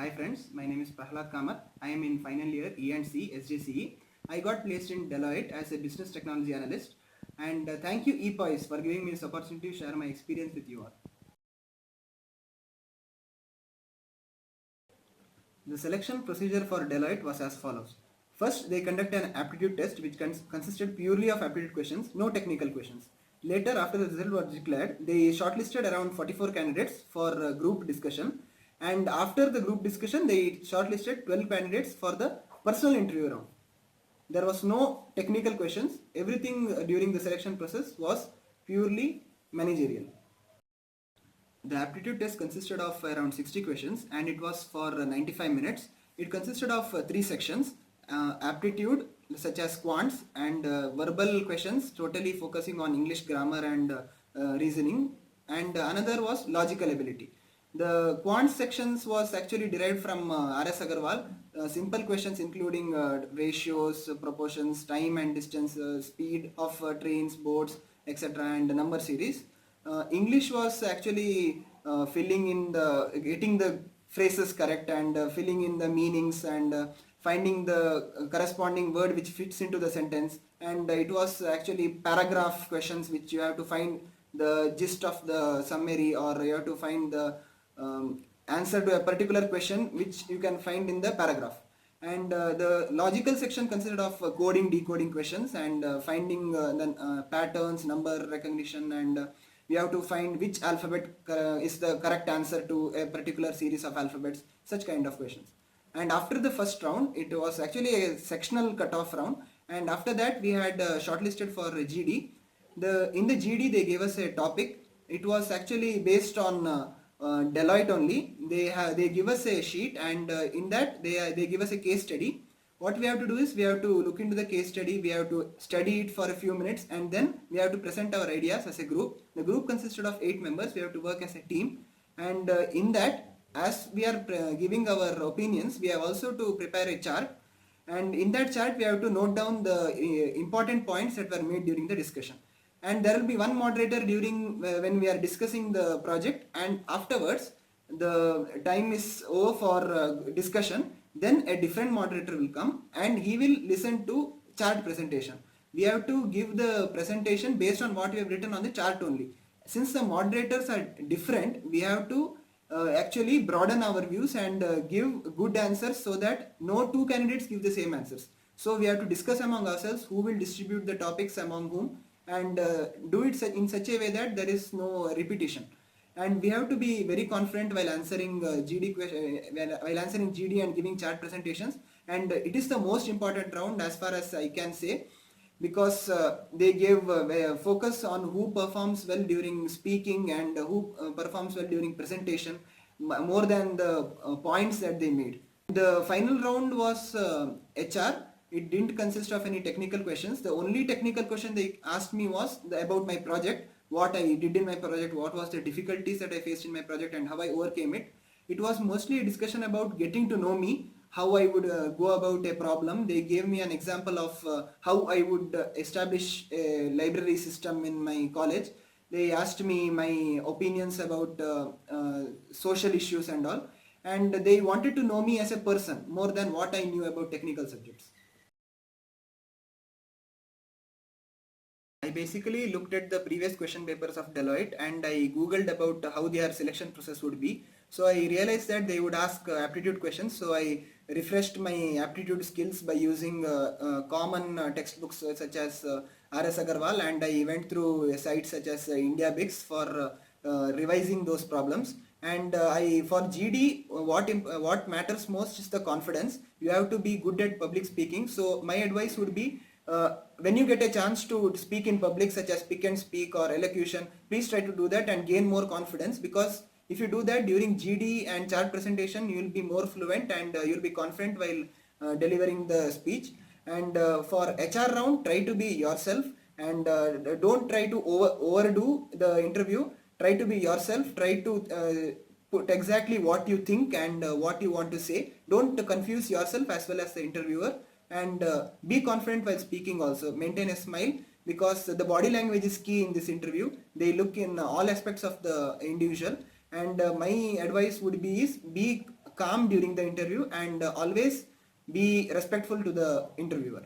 Hi friends, my name is Prahlad. I am in final year E&C SJCE. I got placed in Deloitte as a business technology analyst, and thank you ePoise for giving me this opportunity to share my experience with you all. The selection procedure for Deloitte was as follows. First, they conduct an aptitude test which consisted purely of aptitude questions, no technical questions. Later, after the result was declared, they shortlisted around 44 candidates for group discussion, and after the group discussion, they shortlisted 12 candidates for the personal interview round. There was no technical questions. Everything during the selection process was purely managerial. The aptitude test consisted of around 60 questions and it was for 95 minutes. It consisted of three sections, aptitude such as quants and verbal questions totally focusing on English grammar and reasoning, and another was logical ability. The quant sections was actually derived from R.S. Agarwal. Simple questions including ratios, proportions, time and distance, speed of trains, boats, etc. and number series. English was actually filling in getting the phrases correct and filling in the meanings and finding the corresponding word which fits into the sentence, and it was actually paragraph questions which you have to find the gist of the summary, or you have to find the answer to a particular question which you can find in the paragraph. And the logical section consisted of coding, decoding questions and finding the patterns, number recognition, and we have to find which alphabet is the correct answer to a particular series of alphabets, such kind of questions. And after the first round, it was actually a sectional cutoff round, and after that we had shortlisted for GD. In the GD they gave us a topic. It was actually based on Deloitte only. They give us a sheet, and in that they give us a case study. What we have to do is we have to look into the case study, we have to study it for a few minutes, and then we have to present our ideas as a group. The group consisted of 8 members. We have to work as a team, and in that, as we are giving our opinions, we have also to prepare a chart, and in that chart we have to note down the important points that were made during the discussion. And there will be one moderator during when we are discussing the project, and afterwards the time is over for discussion. Then a different moderator will come and he will listen to chart presentation. We have to give the presentation based on what we have written on the chart only. Since the moderators are different, we have to actually broaden our views and give good answers so that no two candidates give the same answers. So we have to discuss among ourselves who will distribute the topics among whom, and do it in such a way that there is no repetition. And we have to be very confident while answering while answering GD and giving chart presentations. And it is the most important round as far as I can say, because they gave focus on who performs well during speaking and who performs well during presentation more than the points that they made. The final round was HR. It didn't consist of any technical questions. The only technical question they asked me was about my project, what I did in my project, what was the difficulties that I faced in my project and how I overcame it. It was mostly a discussion about getting to know me, how I would go about a problem. They gave me an example of how I would establish a library system in my college. They asked me my opinions about social issues and all, and they wanted to know me as a person more than what I knew about technical subjects. I basically looked at the previous question papers of Deloitte and I googled about how their selection process would be. So I realized that they would ask aptitude questions. So I refreshed my aptitude skills by using common textbooks such as R.S. Agarwal, and I went through sites such as IndiaBix for revising those problems. And for GD, what matters most is the confidence. You have to be good at public speaking. So my advice would be, when you get a chance to speak in public such as pick and speak or elocution, please try to do that and gain more confidence, because if you do that during GD and chart presentation, you will be more fluent and you will be confident while delivering the speech. And for HR round, try to be yourself and don't try to overdo the interview. Try to be yourself, try to put exactly what you think and what you want to say. Don't confuse yourself as well as the interviewer, and be confident while speaking also. Maintain a smile, because the body language is key in this interview. They look in all aspects of the individual, and my advice would be is be calm during the interview and always be respectful to the interviewer.